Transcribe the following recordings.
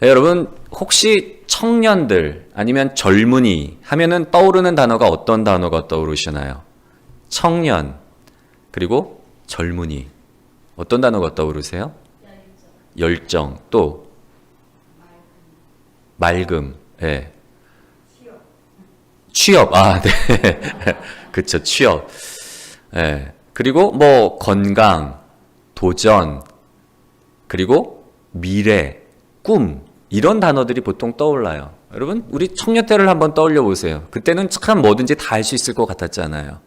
여러분 혹시 청년들 아니면 젊은이 하면은 떠오르는 단어가 어떤 단어가 떠오르시나요? 청년 그리고 젊은이 어떤 단어가 떠오르세요? 열정 또 맑음, 예. 취업, 네. 그쵸, 취업. 예. 그리고 뭐, 건강, 도전, 그리고 미래, 꿈, 이런 단어들이 보통 떠올라요. 여러분, 우리 청년 때를 한번 떠올려 보세요. 그때는 참 뭐든지 다 할 수 있을 것 같았잖아요.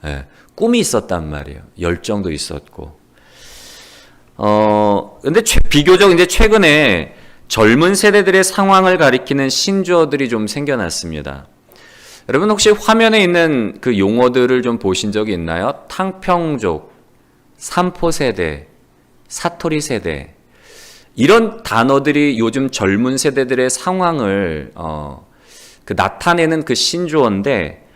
예. 꿈이 있었단 말이에요. 열정도 있었고. 근데 비교적 이제 최근에 젊은 세대들의 상황을 가리키는 신조어들이 좀 생겨났습니다. 여러분 혹시 화면에 있는 그 용어들을 좀 보신 적이 있나요? 탕평족, 삼포세대, 사토리세대 이런 단어들이 요즘 젊은 세대들의 상황을 나타내는 그 신조어인데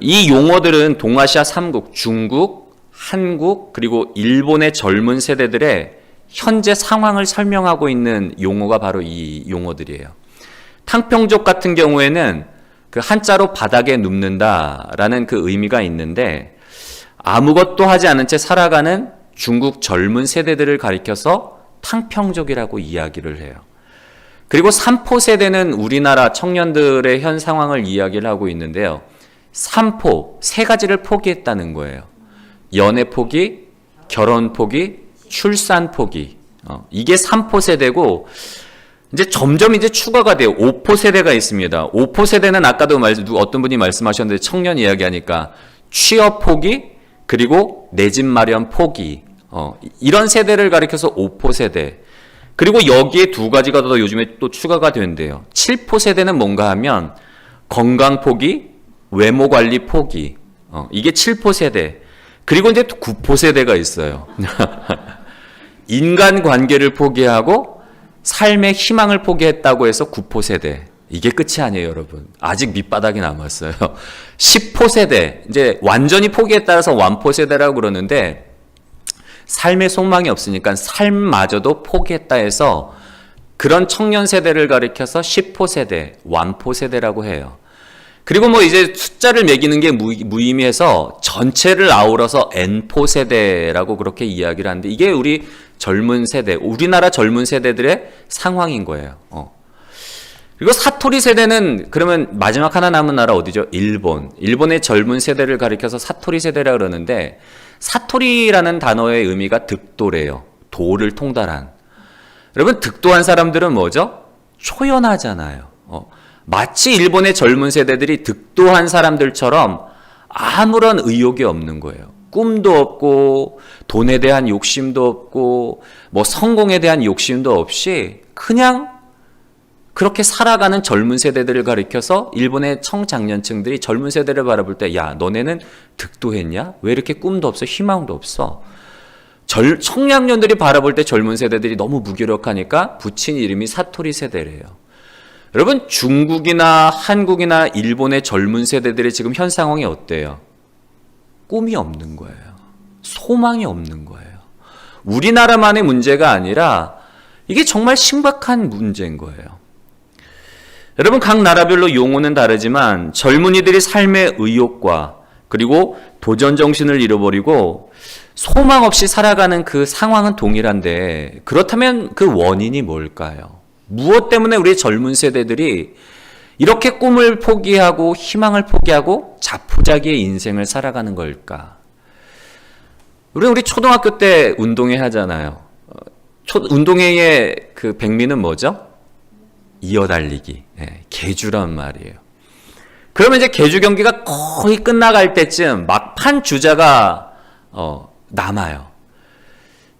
이 용어들은 동아시아 3국, 중국, 한국 그리고 일본의 젊은 세대들의 현재 상황을 설명하고 있는 용어가 바로 이 용어들이에요. 탕평족 같은 경우에는 그 한자로 바닥에 눕는다라는 그 의미가 있는데 아무것도 하지 않은 채 살아가는 중국 젊은 세대들을 가리켜서 탕평족이라고 이야기를 해요. 그리고 삼포 세대는 우리나라 청년들의 현 상황을 이야기를 하고 있는데요. 삼포, 세 가지를 포기했다는 거예요. 연애 포기, 결혼 포기, 출산 포기. 이게 삼포 세대고 이제 점점 이제 추가가 돼요. 5포 세대가 있습니다. 5포 세대는 아까도 어떤 분이 말씀하셨는데 청년 이야기하니까 취업 포기 그리고 내 집 마련 포기 이런 세대를 가리켜서 5포 세대 그리고 여기에 두 가지가 더 요즘에 또 추가가 된대요. 7포 세대는 뭔가 하면 건강 포기, 외모 관리 포기 이게 7포 세대 그리고 이제 9포 세대가 있어요. 인간관계를 포기하고 삶의 희망을 포기했다고 해서 9포 세대. 이게 끝이 아니에요, 여러분. 아직 밑바닥이 남았어요. 10포 세대. 이제 완전히 포기했다 해서 완포 세대라고 그러는데 삶의 소망이 없으니까 삶마저도 포기했다 해서 그런 청년 세대를 가리켜서 10포 세대, 완포 세대라고 해요. 그리고 뭐 이제 숫자를 매기는 게 무의미해서 전체를 아우러서 N포 세대라고 그렇게 이야기를 하는데 이게 우리 젊은 세대, 우리나라 젊은 세대들의 상황인 거예요. 그리고 사토리 세대는 그러면 마지막 하나 남은 나라 어디죠? 일본. 일본의 젊은 세대를 가리켜서 사토리 세대라 그러는데 사토리라는 단어의 의미가 득도래요. 도를 통달한. 여러분 득도한 사람들은 뭐죠? 초연하잖아요. 마치 일본의 젊은 세대들이 득도한 사람들처럼 아무런 의욕이 없는 거예요. 꿈도 없고 돈에 대한 욕심도 없고 뭐 성공에 대한 욕심도 없이 그냥 그렇게 살아가는 젊은 세대들을 가리켜서 일본의 청장년층들이 젊은 세대를 바라볼 때 야 너네는 득도했냐? 왜 이렇게 꿈도 없어? 희망도 없어? 청년들이 바라볼 때 젊은 세대들이 너무 무기력하니까 붙인 이름이 사토리 세대래요. 여러분 중국이나 한국이나 일본의 젊은 세대들의 지금 현 상황이 어때요? 꿈이 없는 거예요. 소망이 없는 거예요. 우리나라만의 문제가 아니라 이게 정말 심각한 문제인 거예요. 여러분 각 나라별로 용어는 다르지만 젊은이들이 삶의 의욕과 그리고 도전 정신을 잃어버리고 소망 없이 살아가는 그 상황은 동일한데 그렇다면 그 원인이 뭘까요? 무엇 때문에 우리 젊은 세대들이 이렇게 꿈을 포기하고 희망을 포기하고 자포자기의 인생을 살아가는 걸까? 우리 초등학교 때 운동회 하잖아요. 운동회의 그 백미는 뭐죠? 이어달리기. 계주란 말이에요. 그러면 이제 계주 경기가 거의 끝나갈 때쯤 막판 주자가 남아요.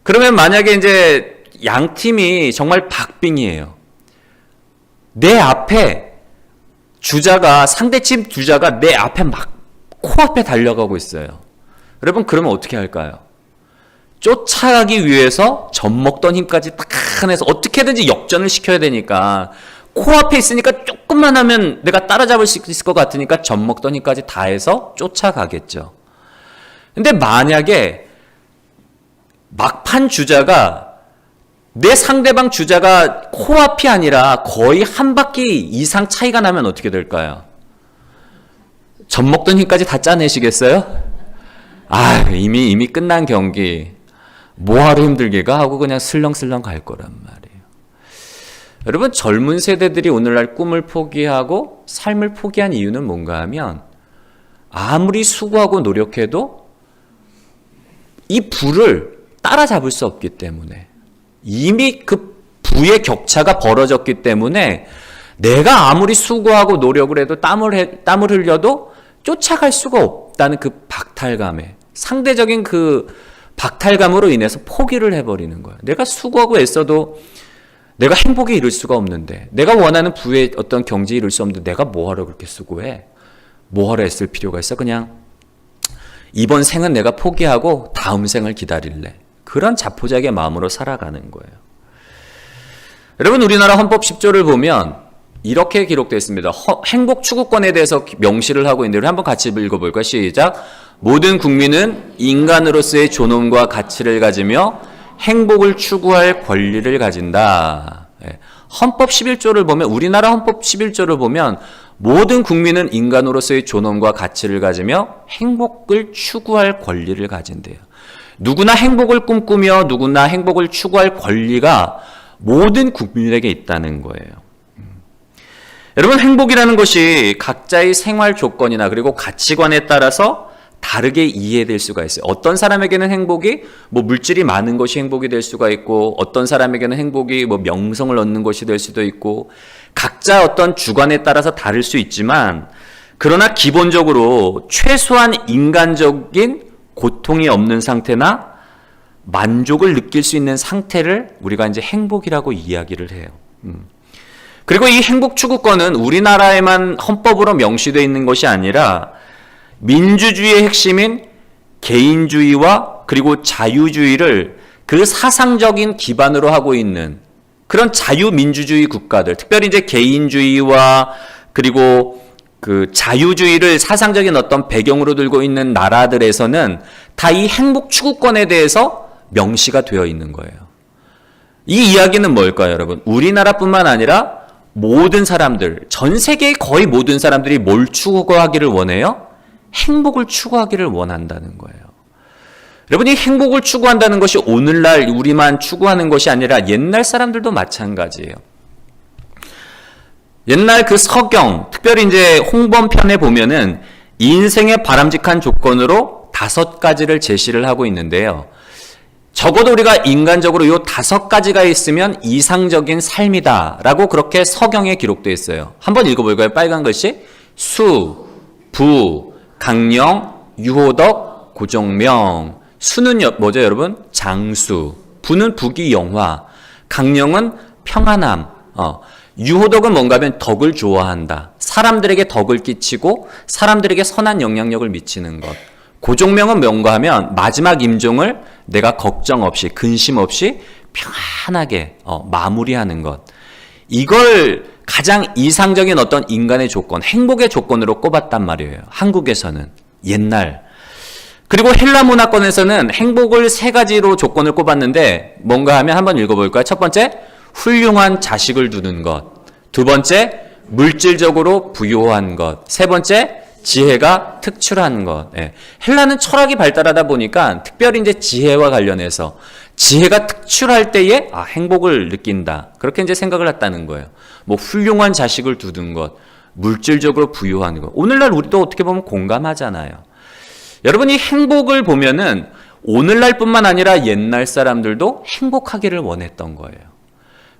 그러면 만약에 이제 양 팀이 정말 박빙이에요. 내 앞에 주자가 상대팀 주자가 내 앞에 막 코앞에 달려가고 있어요. 여러분 그러면 어떻게 할까요? 쫓아가기 위해서 젖먹던 힘까지 딱 해서 어떻게든지 역전을 시켜야 되니까 코앞에 있으니까 조금만 하면 내가 따라잡을 수 있을 것 같으니까 젖먹던 힘까지 다 해서 쫓아가겠죠. 근데 만약에 막판 주자가 내 상대방 주자가 코앞이 아니라 거의 한 바퀴 이상 차이가 나면 어떻게 될까요? 젖 먹던 힘까지 다 짜내시겠어요? 이미 끝난 경기. 뭐하러 힘들게가 하고 그냥 슬렁슬렁 갈 거란 말이에요. 여러분, 젊은 세대들이 오늘날 꿈을 포기하고 삶을 포기한 이유는 뭔가 하면 아무리 수고하고 노력해도 이 부를 따라잡을 수 없기 때문에, 이미 그 부의 격차가 벌어졌기 때문에 내가 아무리 수고하고 노력을 해도 땀을 흘려도 쫓아갈 수가 없다는 그 박탈감에, 상대적인 그 박탈감으로 인해서 포기를 해버리는 거예요. 내가 수고하고 애써도 내가 행복에 이를 수가 없는데, 내가 원하는 부의 어떤 경지에 이를 수 없는데 내가 뭐하러 그렇게 수고해? 뭐하러 애쓸 필요가 있어? 그냥 이번 생은 내가 포기하고 다음 생을 기다릴래. 그런 자포자기의 마음으로 살아가는 거예요. 여러분, 우리나라 헌법 10조를 보면 이렇게 기록되어 있습니다. 행복 추구권에 대해서 명시를 하고 있는데, 우리 한번 같이 읽어볼까요? 시작. 모든 국민은 인간으로서의 존엄과 가치를 가지며 행복을 추구할 권리를 가진다. 헌법 11조를 보면, 우리나라 헌법 11조를 보면 모든 국민은 인간으로서의 존엄과 가치를 가지며 행복을 추구할 권리를 가진대요. 누구나 행복을 꿈꾸며 누구나 행복을 추구할 권리가 모든 국민에게 있다는 거예요. 여러분, 행복이라는 것이 각자의 생활 조건이나 그리고 가치관에 따라서 다르게 이해될 수가 있어요. 어떤 사람에게는 행복이 물질이 많은 것이 행복이 될 수가 있고, 어떤 사람에게는 행복이 명성을 얻는 것이 될 수도 있고, 각자 어떤 주관에 따라서 다를 수 있지만, 그러나 기본적으로 최소한 인간적인 고통이 없는 상태나 만족을 느낄 수 있는 상태를 우리가 이제 행복이라고 이야기를 해요. 그리고 이 행복 추구권은 우리나라에만 헌법으로 명시되어 있는 것이 아니라 민주주의의 핵심인 개인주의와 그리고 자유주의를 그 사상적인 기반으로 하고 있는 그런 자유민주주의 국가들, 특별히 이제 개인주의와 그리고 그 자유주의를 사상적인 어떤 배경으로 들고 있는 나라들에서는 다 이 행복 추구권에 대해서 명시가 되어 있는 거예요. 이 이야기는 뭘까요, 여러분? 우리나라뿐만 아니라 모든 사람들, 전 세계의 거의 모든 사람들이 뭘 추구하기를 원해요? 행복을 추구하기를 원한다는 거예요. 여러분, 이 행복을 추구한다는 것이 오늘날 우리만 추구하는 것이 아니라 옛날 사람들도 마찬가지예요. 옛날 그 서경, 특별히 이제 홍범편에 보면은 인생의 바람직한 조건으로 5가지를 제시를 하고 있는데요. 적어도 우리가 인간적으로 이 5가지가 있으면 이상적인 삶이다라고 그렇게 서경에 기록되어 있어요. 한번 읽어볼까요? 빨간 글씨. 수, 부, 강령, 유호덕, 고정명. 수는 뭐죠, 여러분? 장수. 부는 부귀영화. 강령은 평안함. 유호덕은 뭔가 하면 덕을 좋아한다. 사람들에게 덕을 끼치고 사람들에게 선한 영향력을 미치는 것. 고종명은 뭔가 하면 마지막 임종을 내가 걱정 없이 근심 없이 평안하게 마무리하는 것. 이걸 가장 이상적인 어떤 인간의 조건, 행복의 조건으로 꼽았단 말이에요. 한국에서는 옛날. 그리고 헬라 문화권에서는 행복을 3가지로 조건을 꼽았는데 뭔가 하면 한번 읽어볼까요? 첫 번째, 훌륭한 자식을 두는 것. 2번째, 물질적으로 부유한 것. 3번째, 지혜가 특출한 것. 헬라는 철학이 발달하다 보니까 특별히 이제 지혜와 관련해서 지혜가 특출할 때에 행복을 느낀다. 그렇게 이제 생각을 했다는 거예요. 훌륭한 자식을 두는 것, 물질적으로 부유한 것. 오늘날 우리도 어떻게 보면 공감하잖아요. 여러분, 이 행복을 보면은 오늘날뿐만 아니라 옛날 사람들도 행복하기를 원했던 거예요.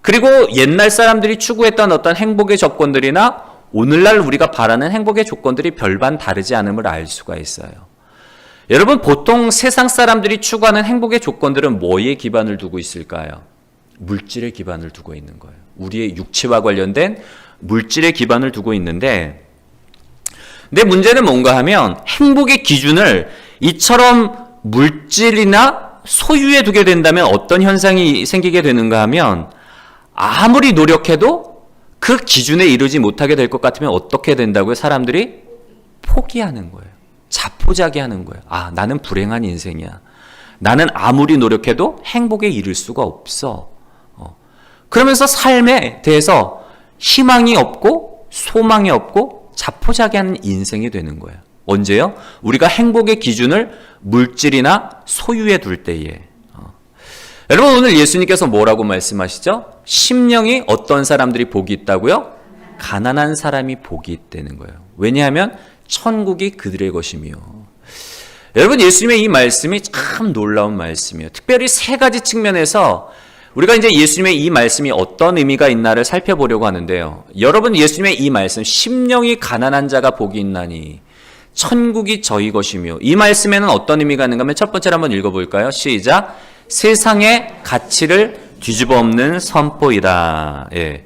그리고 옛날 사람들이 추구했던 어떤 행복의 조건들이나 오늘날 우리가 바라는 행복의 조건들이 별반 다르지 않음을 알 수가 있어요. 여러분, 보통 세상 사람들이 추구하는 행복의 조건들은 뭐에 기반을 두고 있을까요? 물질의 기반을 두고 있는 거예요. 우리의 육체와 관련된 물질의 기반을 두고 있는데, 근데 문제는 뭔가 하면 행복의 기준을 이처럼 물질이나 소유에 두게 된다면 어떤 현상이 생기게 되는가 하면 아무리 노력해도 그 기준에 이르지 못하게 될 것 같으면 어떻게 된다고요? 사람들이 포기하는 거예요. 자포자기하는 거예요. 나는 불행한 인생이야. 나는 아무리 노력해도 행복에 이를 수가 없어. 그러면서 삶에 대해서 희망이 없고 소망이 없고 자포자기하는 인생이 되는 거예요. 언제요? 우리가 행복의 기준을 물질이나 소유에 둘 때에. 여러분, 오늘 예수님께서 뭐라고 말씀하시죠? 심령이 어떤 사람들이 복이 있다고요? 가난한 사람이 복이 있다는 거예요. 왜냐하면 천국이 그들의 것이며. 여러분, 예수님의 이 말씀이 참 놀라운 말씀이에요. 특별히 세 가지 측면에서 우리가 이제 예수님의 이 말씀이 어떤 의미가 있나를 살펴보려고 하는데요. 여러분, 예수님의 이 말씀, 심령이 가난한 자가 복이 있나니 천국이 저희 것이며, 이 말씀에는 어떤 의미가 있는가 하면 첫 번째로 한번 읽어볼까요? 시작. 세상의 가치를 뒤집어 엎는 선포이다. 예.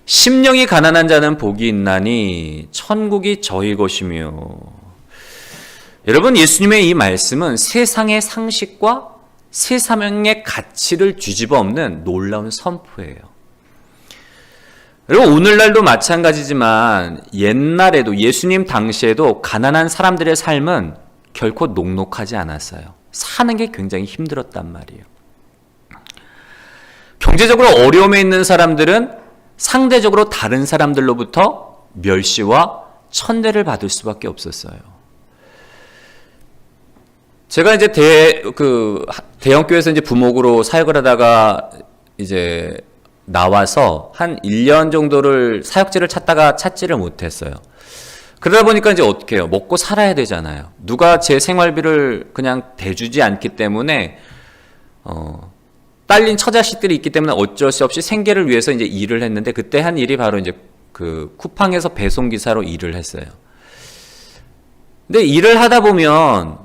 심령이 가난한 자는 복이 있나니 천국이 저희 것이며. 여러분, 예수님의 이 말씀은 세상의 상식과 세상의 가치를 뒤집어 엎는 놀라운 선포예요. 여러분, 오늘날도 마찬가지지만 옛날에도 예수님 당시에도 가난한 사람들의 삶은 결코 녹록하지 않았어요. 사는 게 굉장히 힘들었단 말이에요. 경제적으로 어려움에 있는 사람들은 상대적으로 다른 사람들로부터 멸시와 천대를 받을 수밖에 없었어요. 제가 이제 대형교회에서 이제 부목으로 사역을 하다가 이제 나와서 한 1년 정도를 사역지를 찾다가 찾지를 못했어요. 그러다 보니까 이제 어떻게 해요? 먹고 살아야 되잖아요. 누가 제 생활비를 그냥 대주지 않기 때문에, 딸린 처자식들이 있기 때문에 어쩔 수 없이 생계를 위해서 이제 일을 했는데, 그때 한 일이 바로 이제 그 쿠팡에서 배송기사로 일을 했어요. 근데 일을 하다 보면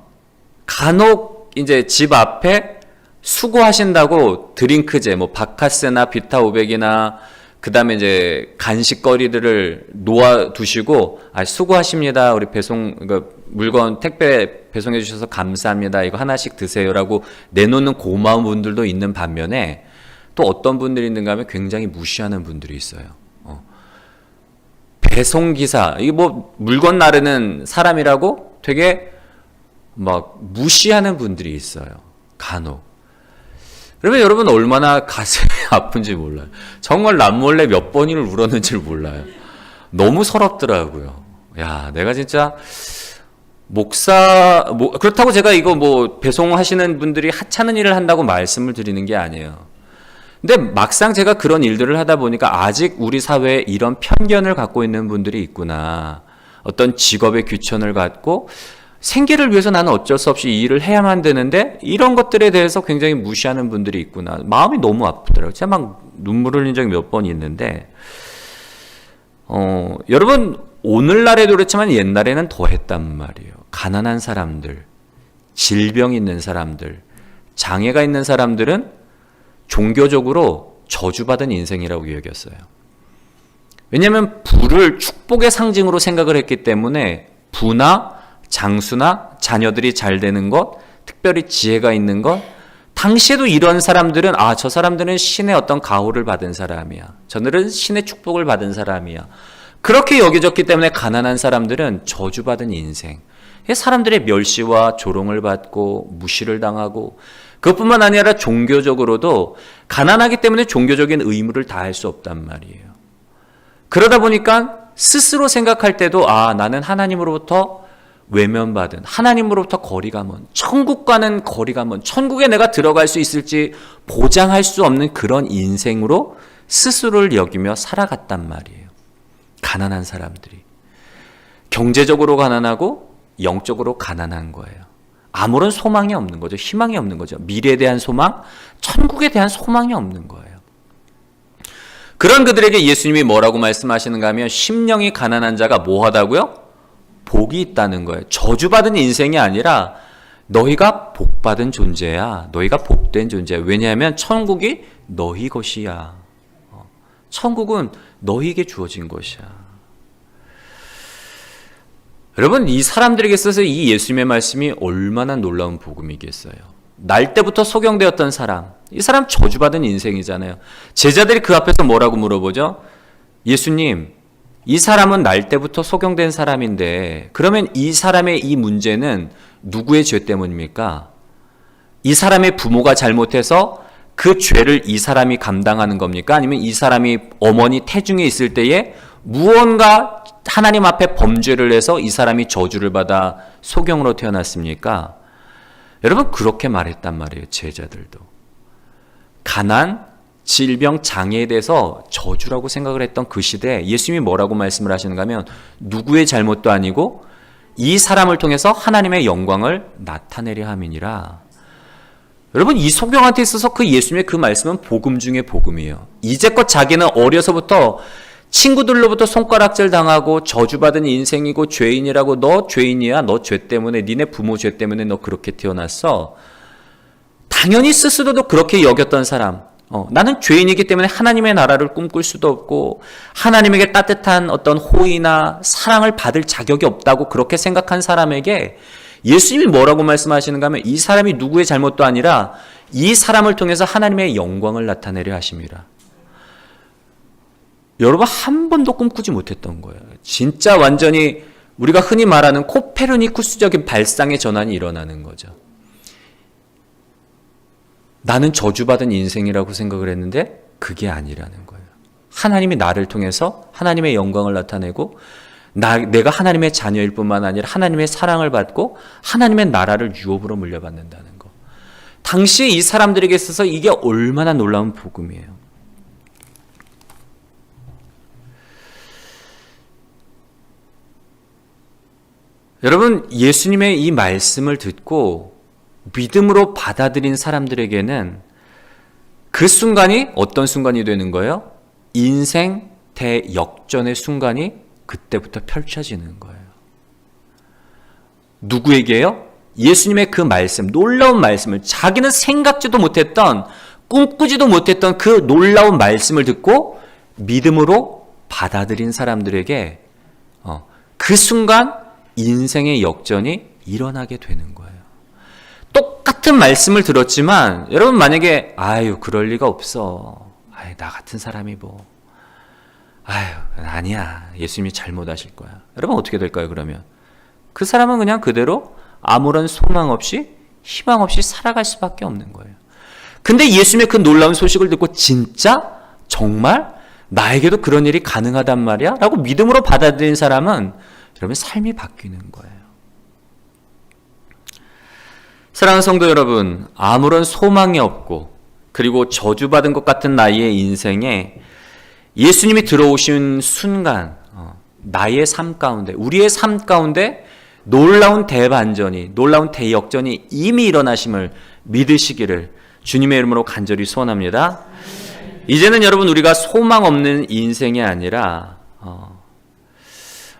간혹 이제 집 앞에 수고하신다고 드링크제, 뭐 바카스나 비타 500이나 그 다음에 이제 간식거리들을 놓아두시고, 수고하십니다. 우리 그러니까 물건 택배 배송해 주셔서 감사합니다. 이거 하나씩 드세요라고 내놓는 고마운 분들도 있는 반면에, 또 어떤 분들이 있는가 하면 굉장히 무시하는 분들이 있어요. 배송기사, 이게 뭐 물건 나르는 사람이라고 되게 막 무시하는 분들이 있어요. 간혹. 그러면 여러분 얼마나 가슴이 아픈지 몰라요. 정말 남몰래 몇 번을 울었는지 몰라요. 너무 서럽더라고요. 야, 내가 진짜 그렇다고 제가 이거 뭐 배송하시는 분들이 하찮은 일을 한다고 말씀을 드리는 게 아니에요. 근데 막상 제가 그런 일들을 하다 보니까 아직 우리 사회에 이런 편견을 갖고 있는 분들이 있구나. 어떤 직업의 귀천을 갖고 생계를 위해서 나는 어쩔 수 없이 이 일을 해야만 되는데 이런 것들에 대해서 굉장히 무시하는 분들이 있구나. 마음이 너무 아프더라고요. 제가 막 눈물 흘린 적이 몇 번 있는데, 여러분, 오늘날에도 그렇지만 옛날에는 더 했단 말이에요. 가난한 사람들, 질병 있는 사람들, 장애가 있는 사람들은 종교적으로 저주받은 인생이라고 여겼어요. 왜냐하면 부를 축복의 상징으로 생각을 했기 때문에 부나 장수나 자녀들이 잘 되는 것, 특별히 지혜가 있는 것, 당시에도 이런 사람들은 저 사람들은 신의 어떤 가호를 받은 사람이야. 저들은 신의 축복을 받은 사람이야. 그렇게 여겨졌기 때문에 가난한 사람들은 저주받은 인생, 사람들의 멸시와 조롱을 받고 무시를 당하고, 그것뿐만 아니라 종교적으로도 가난하기 때문에 종교적인 의무를 다할 수 없단 말이에요. 그러다 보니까 스스로 생각할 때도 나는 하나님으로부터 외면받은, 하나님으로부터 거리가 먼, 천국과는 거리가 먼, 천국에 내가 들어갈 수 있을지 보장할 수 없는 그런 인생으로 스스로를 여기며 살아갔단 말이에요. 가난한 사람들이. 경제적으로 가난하고 영적으로 가난한 거예요. 아무런 소망이 없는 거죠. 희망이 없는 거죠. 미래에 대한 소망, 천국에 대한 소망이 없는 거예요. 그런 그들에게 예수님이 뭐라고 말씀하시는가 하면, 심령이 가난한 자가 뭐 하다고요? 복이 있다는 거예요. 저주받은 인생이 아니라 너희가 복받은 존재야. 너희가 복된 존재야. 왜냐하면 천국이 너희 것이야. 천국은 너희에게 주어진 것이야. 여러분, 이 사람들에게 있어서 이 예수님의 말씀이 얼마나 놀라운 복음이겠어요. 날 때부터 소경되었던 사람, 이 사람 저주받은 인생이잖아요. 제자들이 그 앞에서 뭐라고 물어보죠? 예수님, 이 사람은 날 때부터 소경된 사람인데, 그러면 이 사람의 이 문제는 누구의 죄 때문입니까? 이 사람의 부모가 잘못해서 그 죄를 이 사람이 감당하는 겁니까? 아니면 이 사람이 어머니 태중에 있을 때에 무언가 하나님 앞에 범죄를 해서 이 사람이 저주를 받아 소경으로 태어났습니까? 여러분 그렇게 말했단 말이에요. 제자들도. 가난, 질병, 장애에 대해서 저주라고 생각을 했던 그 시대에 예수님이 뭐라고 말씀을 하시는가 하면 누구의 잘못도 아니고 이 사람을 통해서 하나님의 영광을 나타내려 함이니라. 여러분 이 소경한테 있어서 그 예수님의 그 말씀은 복음 중에 복음이에요. 이제껏 자기는 어려서부터 친구들로부터 손가락질 당하고 저주받은 인생이고 죄인이라고 너 죄인이야. 너 죄 때문에 니네 부모 죄 때문에 너 그렇게 태어났어. 당연히 스스로도 그렇게 여겼던 사람. 나는 죄인이기 때문에 하나님의 나라를 꿈꿀 수도 없고 하나님에게 따뜻한 어떤 호의나 사랑을 받을 자격이 없다고 그렇게 생각한 사람에게 예수님이 뭐라고 말씀하시는가 하면 이 사람이 누구의 잘못도 아니라 이 사람을 통해서 하나님의 영광을 나타내려 하심이라. 여러분 한 번도 꿈꾸지 못했던 거예요. 진짜 완전히 우리가 흔히 말하는 코페르니쿠스적인 발상의 전환이 일어나는 거죠. 나는 저주받은 인생이라고 생각을 했는데 그게 아니라는 거예요. 하나님이 나를 통해서 하나님의 영광을 나타내고 내가 하나님의 자녀일 뿐만 아니라 하나님의 사랑을 받고 하나님의 나라를 유업으로 물려받는다는 거. 당시에 이 사람들에게 있어서 이게 얼마나 놀라운 복음이에요. 여러분 예수님의 이 말씀을 듣고 믿음으로 받아들인 사람들에게는 그 순간이 어떤 순간이 되는 거예요? 인생 대역전의 순간이 그때부터 펼쳐지는 거예요. 누구에게요? 예수님의 그 말씀, 놀라운 말씀을 자기는 생각지도 못했던 꿈꾸지도 못했던 그 놀라운 말씀을 듣고 믿음으로 받아들인 사람들에게 그 순간 인생의 역전이 일어나게 되는 거예요. 똑같은 말씀을 들었지만 여러분 만약에 아유 그럴 리가 없어. 아유 나 같은 사람이 뭐 아유 아니야. 예수님이 잘못하실 거야. 여러분 어떻게 될까요 그러면? 그 사람은 그냥 그대로 아무런 소망 없이 희망 없이 살아갈 수밖에 없는 거예요. 근데 예수님의 그 놀라운 소식을 듣고 진짜 정말 나에게도 그런 일이 가능하단 말이야? 라고 믿음으로 받아들인 사람은 여러분 삶이 바뀌는 거예요. 사랑하는 성도 여러분, 아무런 소망이 없고 그리고 저주받은 것 같은 나의 인생에 예수님이 들어오신 순간 나의 삶 가운데 우리의 삶 가운데 놀라운 대반전이 놀라운 대역전이 이미 일어나심을 믿으시기를 주님의 이름으로 간절히 소원합니다. 이제는 여러분 우리가 소망 없는 인생이 아니라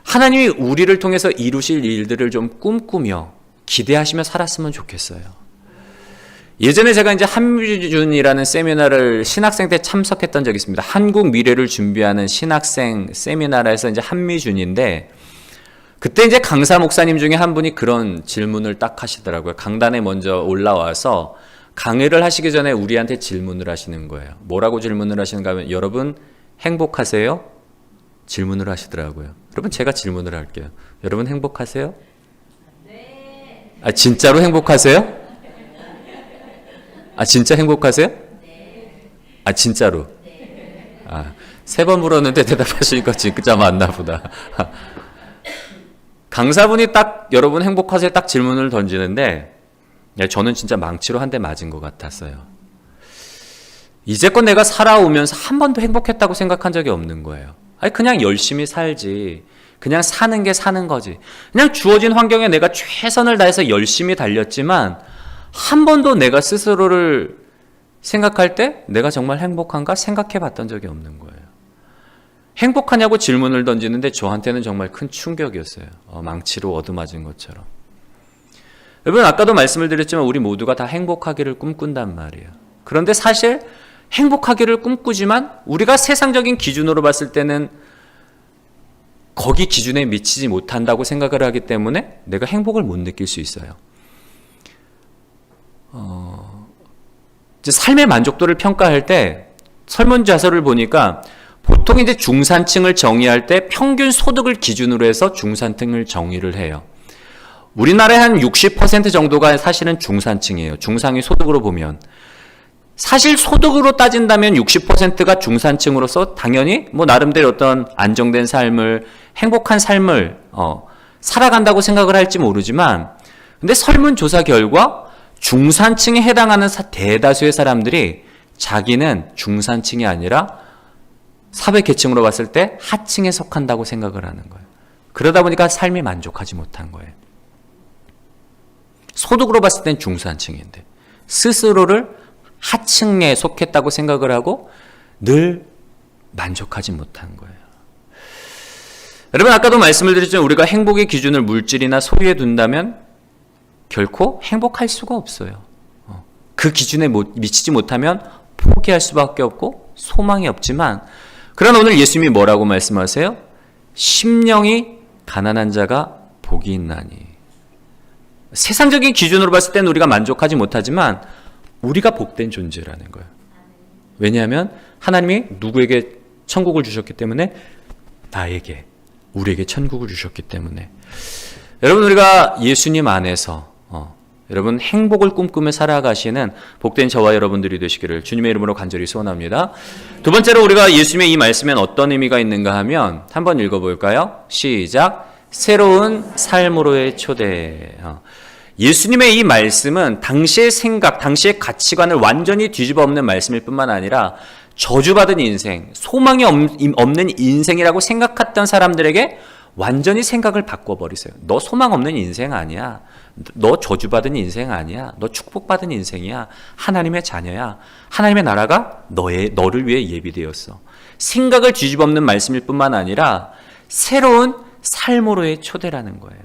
하나님이 우리를 통해서 이루실 일들을 좀 꿈꾸며 기대하시며 살았으면 좋겠어요. 예전에 제가 이제 한미준이라는 세미나를 신학생 때 참석했던 적이 있습니다. 한국 미래를 준비하는 신학생 세미나라에서 이제 한미준인데 그때 이제 강사 목사님 중에 한 분이 그런 질문을 딱 하시더라고요. 강단에 먼저 올라와서 강의를 하시기 전에 우리한테 질문을 하시는 거예요. 뭐라고 질문을 하시는가 하면 여러분 행복하세요? 질문을 하시더라고요. 여러분 제가 질문을 할게요. 여러분 행복하세요? 네. 아 진짜로 행복하세요? 아 진짜 행복하세요? 네. 아 진짜로? 네. 아, 3번 물었는데 대답하시니까 진짜 맞나 보다. 강사분이 딱 여러분 행복하세요? 딱 질문을 던지는데 저는 진짜 망치로 한 대 맞은 것 같았어요. 이제껏 내가 살아오면서 한 번도 행복했다고 생각한 적이 없는 거예요. 아니 그냥 열심히 살지. 그냥 사는 게 사는 거지. 그냥 주어진 환경에 내가 최선을 다해서 열심히 달렸지만 한 번도 내가 스스로를 생각할 때 내가 정말 행복한가 생각해 봤던 적이 없는 거예요. 행복하냐고 질문을 던지는데 저한테는 정말 큰 충격이었어요. 망치로 얻어맞은 것처럼. 여러분 아까도 말씀을 드렸지만 우리 모두가 다 행복하기를 꿈꾼단 말이에요. 그런데 사실 행복하기를 꿈꾸지만 우리가 세상적인 기준으로 봤을 때는 거기 기준에 미치지 못한다고 생각을 하기 때문에 내가 행복을 못 느낄 수 있어요. 이제 삶의 만족도를 평가할 때 설문조사를 보니까 보통 이제 중산층을 정의할 때 평균 소득을 기준으로 해서 중산층을 정의를 해요. 우리나라의 한 60% 정도가 사실은 중산층이에요. 중상위 소득으로 보면. 사실 소득으로 따진다면 60%가 중산층으로서 당연히 뭐 나름대로 어떤 안정된 삶을, 행복한 삶을 살아간다고 생각을 할지 모르지만, 근데 설문조사 결과 중산층에 해당하는 대다수의 사람들이 자기는 중산층이 아니라 사회계층으로 봤을 때 하층에 속한다고 생각을 하는 거예요. 그러다 보니까 삶이 만족하지 못한 거예요. 소득으로 봤을 땐 중산층인데 스스로를 하층에 속했다고 생각을 하고 늘 만족하지 못한 거예요. 여러분, 아까도 말씀을 드렸지만 우리가 행복의 기준을 물질이나 소유에 둔다면 결코 행복할 수가 없어요. 그 기준에 미치지 못하면 포기할 수밖에 없고 소망이 없지만, 그러나 오늘 예수님이 뭐라고 말씀하세요? 심령이 가난한 자가 복이 있나니. 세상적인 기준으로 봤을 때는 우리가 만족하지 못하지만 우리가 복된 존재라는 거예요. 왜냐하면 하나님이 누구에게 천국을 주셨기 때문에, 나에게, 우리에게 천국을 주셨기 때문에. 여러분, 우리가 예수님 안에서 여러분 행복을 꿈꾸며 살아가시는 복된 저와 여러분들이 되시기를 주님의 이름으로 간절히 소원합니다. 두 번째로, 우리가 예수님의 이 말씀엔 어떤 의미가 있는가 하면 한번 읽어볼까요? 시작. 새로운 삶으로의 초대. 예수님의 이 말씀은 당시의 생각, 당시의 가치관을 완전히 뒤집어 엎는 말씀일 뿐만 아니라 저주받은 인생, 소망이 없는 인생이라고 생각했던 사람들에게 완전히 생각을 바꿔버리세요. 너 소망 없는 인생 아니야. 너 저주받은 인생 아니야. 너 축복받은 인생이야. 하나님의 자녀야. 하나님의 나라가 너를 위해 예비되었어. 생각을 뒤집어 엎는 말씀일 뿐만 아니라 새로운 삶으로의 초대라는 거예요.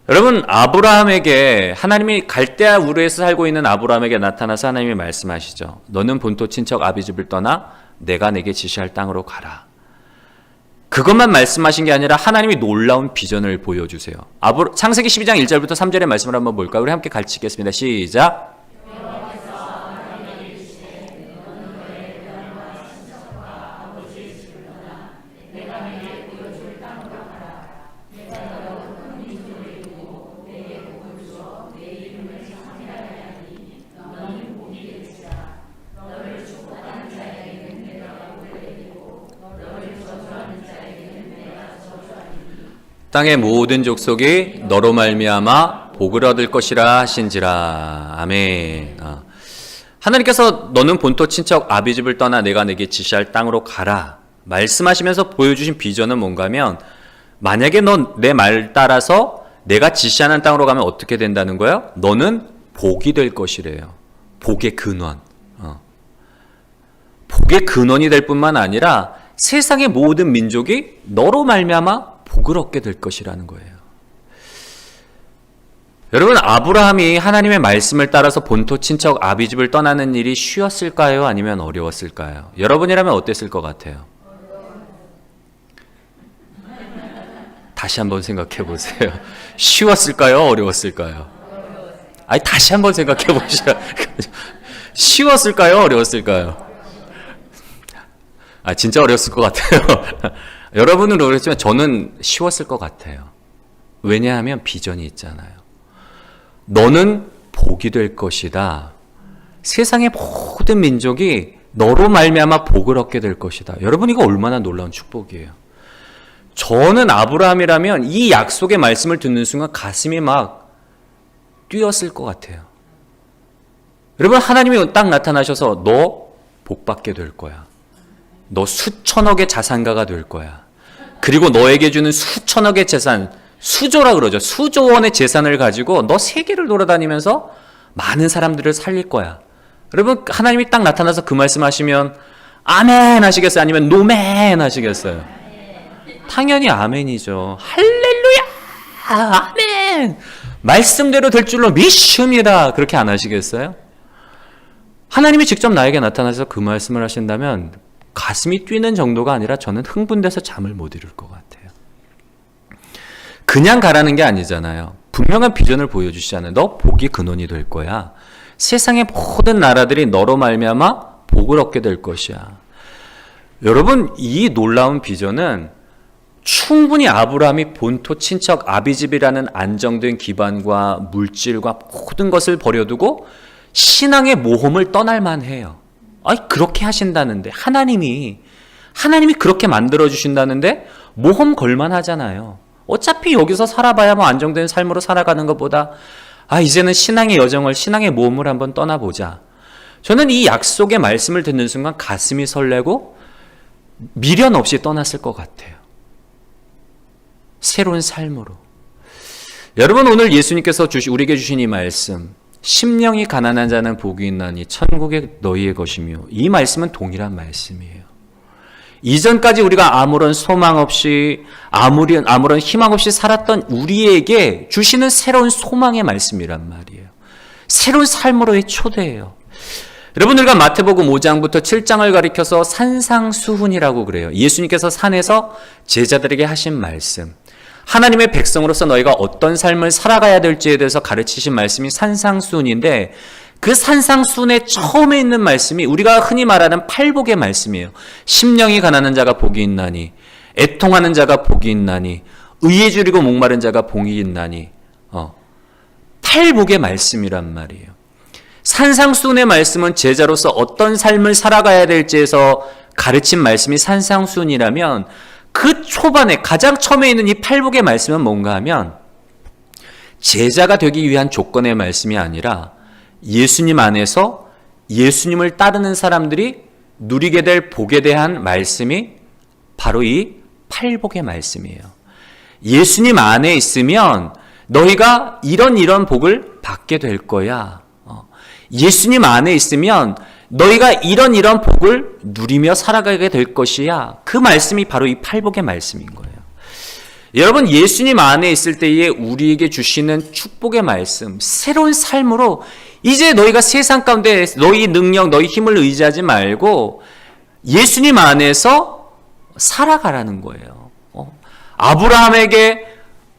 여러분, 아브라함에게, 하나님이 갈대아 우르에서 살고 있는 아브라함에게 나타나서 하나님이 말씀하시죠. 너는 본토 친척 아비 집을 떠나 내가 내게 지시할 땅으로 가라. 그것만 말씀하신 게 아니라 하나님이 놀라운 비전을 보여주세요. 창세기 12장 1절부터 3절의 말씀을 한번 볼까요? 우리 함께 같이 읽겠습니다. 시작. 땅의 모든 족속이 너로 말미암아 복을 얻을 것이라 하신지라. 아멘. 하나님께서 너는 본토 친척 아비 집을 떠나 내가 내게 지시할 땅으로 가라 말씀하시면서 보여주신 비전은 뭔가 하면, 만약에 너 내 말 따라서 내가 지시하는 땅으로 가면 어떻게 된다는 거예요? 너는 복이 될 것이래요. 복의 근원. 복의 근원이 될 뿐만 아니라 세상의 모든 민족이 너로 말미암아 복을 얻게 될 것이라는 거예요. 여러분, 아브라함이 하나님의 말씀을 따라서 본토 친척 아비 집을 떠나는 일이 쉬웠을까요? 아니면 어려웠을까요? 여러분이라면 어땠을 것 같아요? 다시 한번 생각해 보세요. 쉬웠을까요? 어려웠을까요? 아니, 다시 한번 생각해 보시라. 쉬웠을까요? 어려웠을까요? 진짜 어려웠을 것 같아요. 여러분은 모르겠지만 저는 쉬웠을 것 같아요. 왜냐하면 비전이 있잖아요. 너는 복이 될 것이다. 세상의 모든 민족이 너로 말미암아 복을 얻게 될 것이다. 여러분, 이거 얼마나 놀라운 축복이에요. 저는 아브라함이라면 이 약속의 말씀을 듣는 순간 가슴이 막 뛰었을 것 같아요. 여러분, 하나님이 딱 나타나셔서 너 복받게 될 거야. 너 수천억의 자산가가 될 거야. 그리고 너에게 주는 수천억의 재산, 수조라 그러죠. 수조 원의 재산을 가지고 너 세계를 돌아다니면서 많은 사람들을 살릴 거야. 여러분, 하나님이 딱 나타나서 그 말씀하시면 아멘 하시겠어요? 아니면 노멘 하시겠어요? 당연히 아멘이죠. 할렐루야! 아멘! 말씀대로 될 줄로 믿습니다. 그렇게 안 하시겠어요? 하나님이 직접 나에게 나타나서 그 말씀을 하신다면 가슴이 뛰는 정도가 아니라 저는 흥분돼서 잠을 못 이룰 것 같아요. 그냥 가라는 게 아니잖아요. 분명한 비전을 보여주시잖아요. 너 복이 근원이 될 거야. 세상의 모든 나라들이 너로 말미암아 복을 얻게 될 것이야. 여러분, 이 놀라운 비전은 충분히 아브라함이 본토 친척 아비집이라는 안정된 기반과 물질과 모든 것을 버려두고 신앙의 모험을 떠날 만해요. 그렇게 하신다는데 하나님이 그렇게 만들어 주신다는데 모험 걸만 하잖아요. 어차피 여기서 살아봐야 뭐 안정된 삶으로 살아가는 것보다 이제는 신앙의 여정을, 신앙의 모험을 한번 떠나보자. 저는 이 약속의 말씀을 듣는 순간 가슴이 설레고 미련 없이 떠났을 것 같아요. 새로운 삶으로. 여러분, 오늘 예수님께서 우리에게 주신 이 말씀, 심령이 가난한 자는 복이 있나니 천국이 너희의 것이며, 이 말씀은 동일한 말씀이에요. 이전까지 우리가 아무런 소망 없이 아무런 희망 없이 살았던 우리에게 주시는 새로운 소망의 말씀이란 말이에요. 새로운 삶으로의 초대예요. 여러분, 우리가 마태복음 5장부터 7장을 가리켜서 산상수훈이라고 그래요. 예수님께서 산에서 제자들에게 하신 말씀, 하나님의 백성으로서 너희가 어떤 삶을 살아가야 될지에 대해서 가르치신 말씀이 산상수훈인데, 그 산상수훈의 처음에 있는 말씀이 우리가 흔히 말하는 팔복의 말씀이에요. 심령이 가난한 자가 복이 있나니, 애통하는 자가 복이 있나니, 의에 줄이고 목마른 자가 복이 있나니, 팔복의 말씀이란 말이에요. 산상수훈의 말씀은 제자로서 어떤 삶을 살아가야 될지에서 가르친 말씀이 산상수훈이라면, 그 초반에 가장 처음에 있는 이 팔복의 말씀은 뭔가 하면 제자가 되기 위한 조건의 말씀이 아니라 예수님 안에서 예수님을 따르는 사람들이 누리게 될 복에 대한 말씀이 바로 이 팔복의 말씀이에요. 예수님 안에 있으면 너희가 이런 복을 받게 될 거야. 예수님 안에 있으면 너희가 이런 복을 누리며 살아가게 될 것이야. 그 말씀이 바로 이 팔복의 말씀인 거예요. 여러분, 예수님 안에 있을 때에 우리에게 주시는 축복의 말씀, 새로운 삶으로 이제 너희가 세상 가운데 너희 능력, 너희 힘을 의지하지 말고 예수님 안에서 살아가라는 거예요. 아브라함에게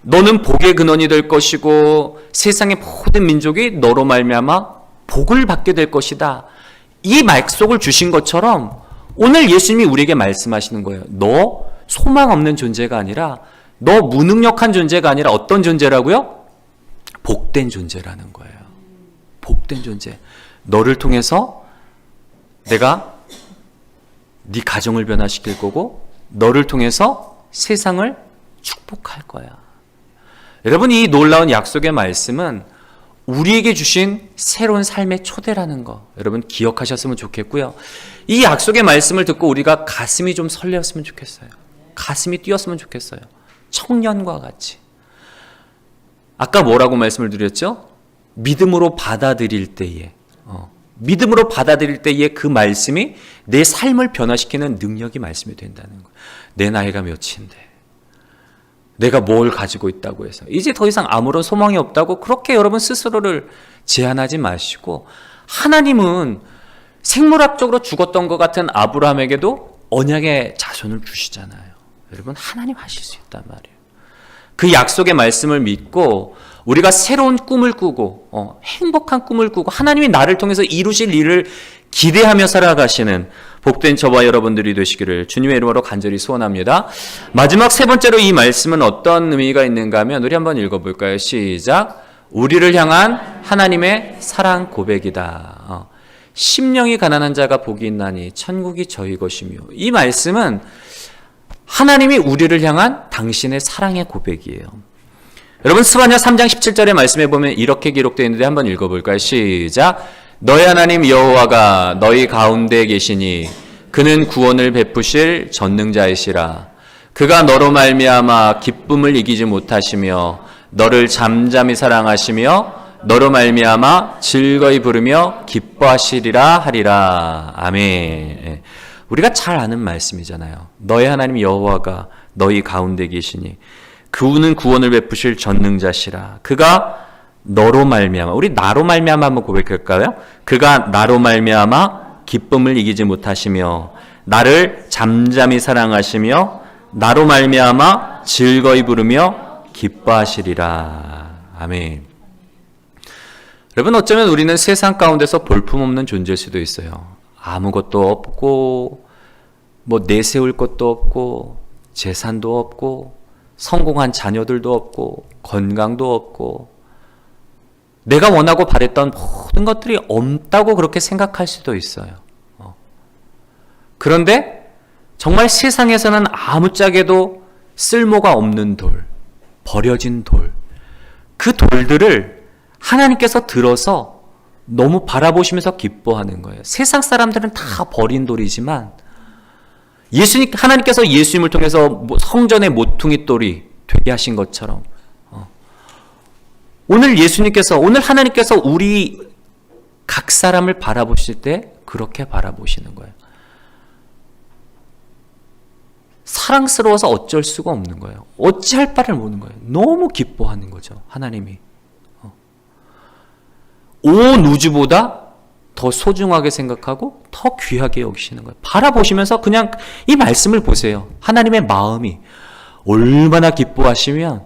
너는 복의 근원이 될 것이고 세상의 모든 민족이 너로 말미암아 복을 받게 될 것이다. 이 약속을 주신 것처럼 오늘 예수님이 우리에게 말씀하시는 거예요. 너 소망 없는 존재가 아니라, 너 무능력한 존재가 아니라 어떤 존재라고요? 복된 존재라는 거예요. 복된 존재. 너를 통해서 내가 네 가정을 변화시킬 거고, 너를 통해서 세상을 축복할 거야. 여러분, 이 놀라운 약속의 말씀은 우리에게 주신 새로운 삶의 초대라는 거, 여러분 기억하셨으면 좋겠고요. 이 약속의 말씀을 듣고 우리가 가슴이 좀 설레었으면 좋겠어요. 가슴이 뛰었으면 좋겠어요. 청년과 같이. 아까 뭐라고 말씀을 드렸죠? 믿음으로 받아들일 때에, 믿음으로 받아들일 때에 그 말씀이 내 삶을 변화시키는 능력이 말씀이 된다는 거예요. 내 나이가 몇인데 내가 뭘 가지고 있다고 해서 이제 더 이상 아무런 소망이 없다고 그렇게 여러분 스스로를 제한하지 마시고, 하나님은 생물학적으로 죽었던 것 같은 아브라함에게도 언약의 자손을 주시잖아요. 여러분, 하나님 하실 수 있단 말이에요. 그 약속의 말씀을 믿고 우리가 새로운 꿈을 꾸고 행복한 꿈을 꾸고 하나님이 나를 통해서 이루실 일을 기대하며 살아가시는 복된 저와 여러분들이 되시기를 주님의 이름으로 간절히 소원합니다. 마지막 세 번째로 이 말씀은 어떤 의미가 있는가 하면 우리 한번 읽어볼까요? 시작. 우리를 향한 하나님의 사랑 고백이다. 심령이 가난한 자가 복이 있나니 천국이 저희 것이며, 이 말씀은 하나님이 우리를 향한 당신의 사랑의 고백이에요. 여러분, 스바냐 3장 17절의 말씀에 보면 이렇게 기록되어 있는데 한번 읽어볼까요? 시작. 너희 하나님 여호와가 너희 가운데 계시니 그는 구원을 베푸실 전능자이시라. 그가 너로 말미암아 기쁨을 이기지 못하시며 너를 잠잠히 사랑하시며 너로 말미암아 즐거이 부르며 기뻐하시리라 하리라. 아멘. 우리가 잘 아는 말씀이잖아요. 너희 하나님 여호와가 너희 가운데 계시니 그분은 구원을 베푸실 전능자시라. 그가 너로 말미암아, 우리 나로 말미암아 한번 고백할까요? 그가 나로 말미암아 기쁨을 이기지 못하시며 나를 잠잠히 사랑하시며 나로 말미암아 즐거이 부르며 기뻐하시리라. 아멘. 여러분, 어쩌면 우리는 세상 가운데서 볼품없는 존재일 수도 있어요. 아무것도 없고 내세울 것도 없고 재산도 없고 성공한 자녀들도 없고 건강도 없고 내가 원하고 바랬던 모든 것들이 없다고 그렇게 생각할 수도 있어요. 그런데 정말 세상에서는 아무짝에도 쓸모가 없는 돌, 버려진 돌, 그 돌들을 하나님께서 들어서 너무 바라보시면서 기뻐하는 거예요. 세상 사람들은 다 버린 돌이지만 하나님께서 예수님을 통해서 성전의 모퉁이 돌이 되게 하신 것처럼 오늘 하나님께서 우리 각 사람을 바라보실 때 그렇게 바라보시는 거예요. 사랑스러워서 어쩔 수가 없는 거예요. 어찌할 바를 모르는 거예요. 너무 기뻐하는 거죠. 하나님이. 온 우주보다 더 소중하게 생각하고 더 귀하게 여기시는 거예요. 바라보시면서 그냥 이 말씀을 보세요. 하나님의 마음이 얼마나 기뻐하시면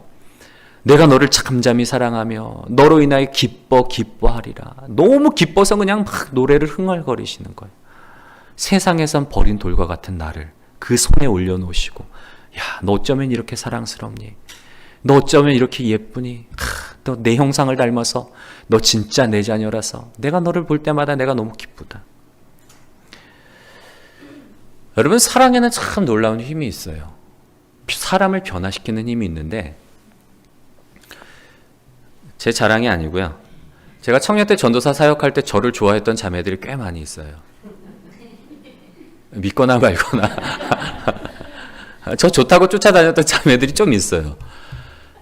내가 너를 잠잠히 사랑하며 너로 인하여 기뻐하리라. 너무 기뻐서 그냥 막 노래를 흥얼거리시는 거예요. 세상에선 버린 돌과 같은 나를 그 손에 올려놓으시고, 야, 너 어쩌면 이렇게 사랑스럽니? 너 어쩌면 이렇게 예쁘니? 너 내 형상을 닮아서 너 진짜 내 자녀라서 내가 너를 볼 때마다 내가 너무 기쁘다. 여러분, 사랑에는 참 놀라운 힘이 있어요. 사람을 변화시키는 힘이 있는데, 제 자랑이 아니고요. 제가 청년 때 전도사 사역할 때 저를 좋아했던 자매들이 꽤 많이 있어요. 믿거나 말거나 저 좋다고 쫓아다녔던 자매들이 좀 있어요.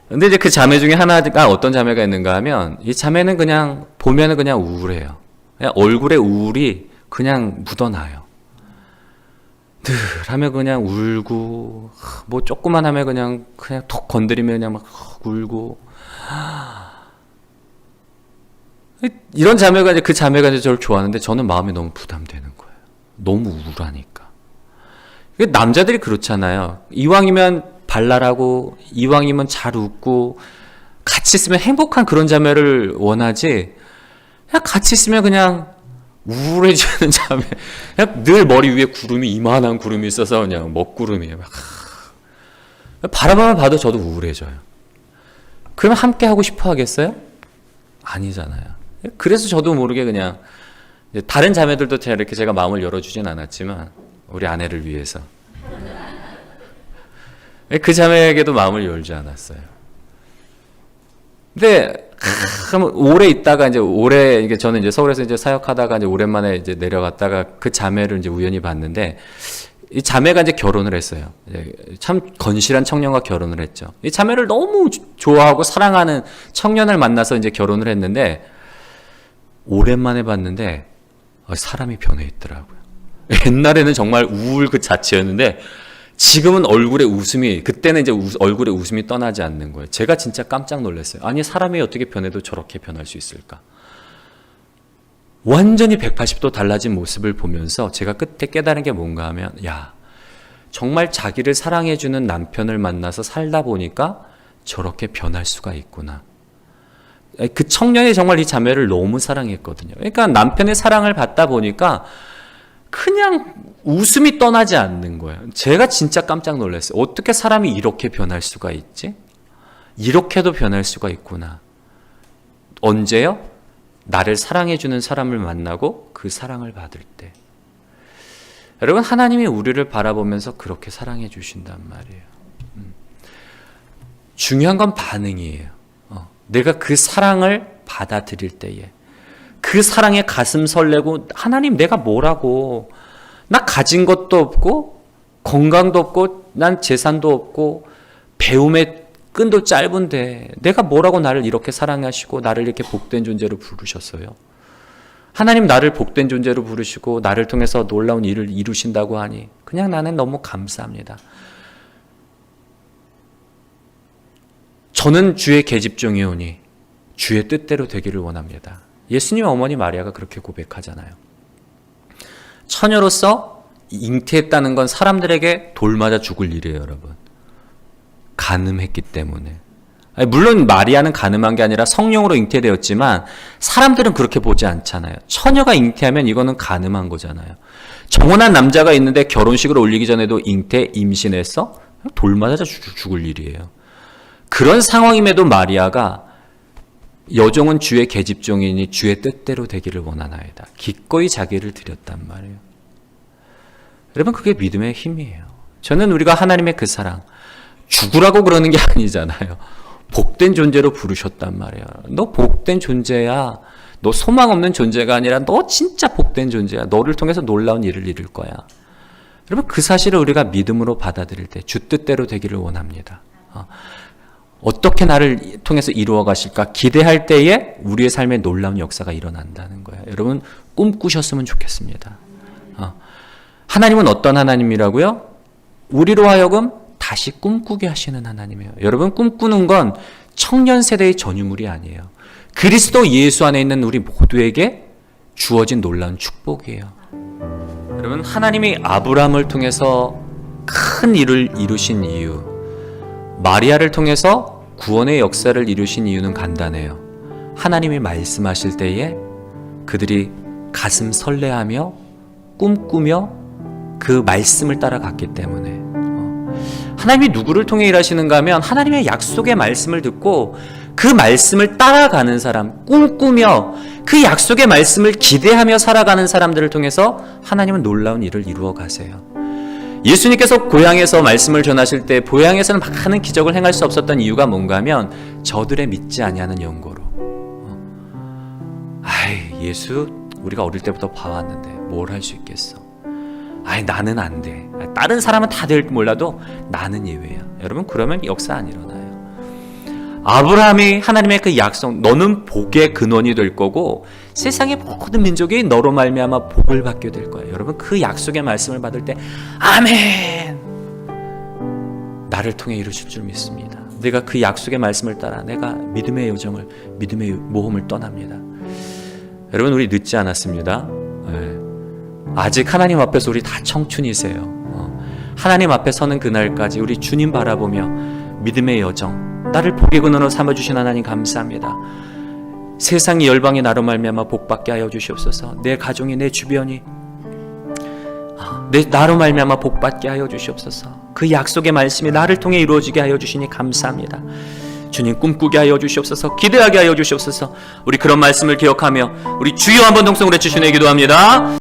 근데 이제 그 자매 중에 하나가 어떤 자매가 있는가 하면, 이 자매는 그냥 보면은 그냥 우울해요. 그냥 얼굴에 우울이 그냥 묻어나요. 늘 하면 그냥 울고, 뭐 조그만 하면 그냥 톡 건드리면 그냥 막 울고. 이런 자매가 이제 그 자매가 이제 저를 좋아하는데 저는 마음이 너무 부담되는 거예요. 너무 우울하니까. 남자들이 그렇잖아요. 이왕이면 발랄하고 이왕이면 잘 웃고 같이 있으면 행복한 그런 자매를 원하지, 그냥 같이 있으면 그냥 우울해지는 자매, 그냥 늘 머리 위에 구름이, 이만한 구름이 있어서 그냥 먹구름이에요. 바라만 봐도 저도 우울해져요. 그러면 함께 하고 싶어 하겠어요? 아니잖아요. 그래서 저도 모르게 그냥, 다른 자매들도 이렇게 제가 마음을 열어주진 않았지만 우리 아내를 위해서 그 자매에게도 마음을 열지 않았어요. 근데 오래 있다가 이제 저는 이제 서울에서 이제 사역하다가 이제 오랜만에 이제 내려갔다가 그 자매를 이제 우연히 봤는데, 이 자매가 이제 결혼을 했어요. 참 건실한 청년과 결혼을 했죠. 이 자매를 너무 좋아하고 사랑하는 청년을 만나서 이제 결혼을 했는데, 오랜만에 봤는데 사람이 변해 있더라고요. 옛날에는 정말 우울 그 자체였는데 지금은 얼굴에 웃음이, 그때는 이제 얼굴에 웃음이 떠나지 않는 거예요. 제가 진짜 깜짝 놀랐어요. 아니, 사람이 어떻게 변해도 저렇게 변할 수 있을까? 완전히 180도 달라진 모습을 보면서 제가 그때 깨달은 게 뭔가 하면, 야, 정말 자기를 사랑해주는 남편을 만나서 살다 보니까 저렇게 변할 수가 있구나. 그 청년이 정말 이 자매를 너무 사랑했거든요. 그러니까 남편의 사랑을 받다 보니까 그냥 웃음이 떠나지 않는 거예요. 제가 진짜 깜짝 놀랐어요. 어떻게 사람이 이렇게 변할 수가 있지? 이렇게도 변할 수가 있구나. 언제요? 나를 사랑해주는 사람을 만나고 그 사랑을 받을 때. 여러분, 하나님이 우리를 바라보면서 그렇게 사랑해 주신단 말이에요. 중요한 건 반응이에요. 내가 그 사랑을 받아들일 때에, 그 사랑에 가슴 설레고, 하나님 내가 뭐라고, 나 가진 것도 없고 건강도 없고 난 재산도 없고 배움의 끈도 짧은데 내가 뭐라고 나를 이렇게 사랑하시고 나를 이렇게 복된 존재로 부르셨어요. 하나님 나를 복된 존재로 부르시고 나를 통해서 놀라운 일을 이루신다고 하니 그냥 나는 너무 감사합니다. 저는 주의 계집종이오니 주의 뜻대로 되기를 원합니다. 예수님 어머니 마리아가 그렇게 고백하잖아요. 처녀로서 잉태했다는 건 사람들에게 돌 맞아 죽을 일이에요, 여러분. 간음했기 때문에. 물론 마리아는 간음한 게 아니라 성령으로 잉태되었지만 사람들은 그렇게 보지 않잖아요. 처녀가 잉태하면 이거는 간음한 거잖아요. 정혼한 남자가 있는데 결혼식을 올리기 전에도 임신해서 돌 맞아 죽을 일이에요. 그런 상황임에도 마리아가 여종은 주의 계집종이니 주의 뜻대로 되기를 원하나이다. 기꺼이 자기를 드렸단 말이에요. 여러분, 그게 믿음의 힘이에요. 저는 우리가 하나님의 그 사랑, 죽으라고 그러는 게 아니잖아요. 복된 존재로 부르셨단 말이에요. 너 복된 존재야. 너 소망 없는 존재가 아니라 너 진짜 복된 존재야. 너를 통해서 놀라운 일을 이룰 거야. 여러분, 그 사실을 우리가 믿음으로 받아들일 때 주 뜻대로 되기를 원합니다. 어떻게 나를 통해서 이루어 가실까 기대할 때에 우리의 삶에 놀라운 역사가 일어난다는 거예요. 여러분, 꿈꾸셨으면 좋겠습니다. 하나님은 어떤 하나님이라고요? 우리로 하여금 다시 꿈꾸게 하시는 하나님이에요. 여러분, 꿈꾸는 건 청년 세대의 전유물이 아니에요. 그리스도 예수 안에 있는 우리 모두에게 주어진 놀라운 축복이에요. 여러분, 하나님이 아브라함을 통해서 큰 일을 이루신 이유, 마리아를 통해서 구원의 역사를 이루신 이유는 간단해요. 하나님이 말씀하실 때에 그들이 가슴 설레하며 꿈꾸며 그 말씀을 따라갔기 때문에. 하나님이 누구를 통해 일하시는가 하면 하나님의 약속의 말씀을 듣고 그 말씀을 따라가는 사람, 꿈꾸며 그 약속의 말씀을 기대하며 살아가는 사람들을 통해서 하나님은 놀라운 일을 이루어 가세요. 예수님께서 고향에서 말씀을 전하실 때 고향에서는 많은 기적을 행할 수 없었던 이유가 뭔가 하면 저들의 믿지 아니하는 연고로. 예수 우리가 어릴 때부터 봐왔는데 뭘 할 수 있겠어. 나는 안 돼. 다른 사람은 다 될 몰라도 나는 예외야. 여러분, 그러면 역사 안 일어나요. 아브라함이 하나님의 그 약속, 너는 복의 근원이 될 거고 세상의 모든 민족이 너로 말미암아 복을 받게 될 거예요. 여러분, 그 약속의 말씀을 받을 때 아멘, 나를 통해 이루실 줄 믿습니다. 내가 그 약속의 말씀을 따라 내가 믿음의 여정을, 믿음의 모험을 떠납니다. 여러분, 우리 늦지 않았습니다. 아직 하나님 앞에서 우리 다 청춘이세요. 하나님 앞에 서는 그날까지 우리 주님 바라보며 믿음의 여정, 나를 복의 근원으로 삼아주신 하나님 감사합니다. 세상이 열방이 나로 말미암아 복받게 하여 주시옵소서. 내 가정이, 내 주변이 나로 말미암아 복받게 하여 주시옵소서. 그 약속의 말씀이 나를 통해 이루어지게 하여 주시니 감사합니다. 주님, 꿈꾸게 하여 주시옵소서. 기대하게 하여 주시옵소서. 우리 그런 말씀을 기억하며 우리 주여 한번 동성으로 외치시네 기도합니다.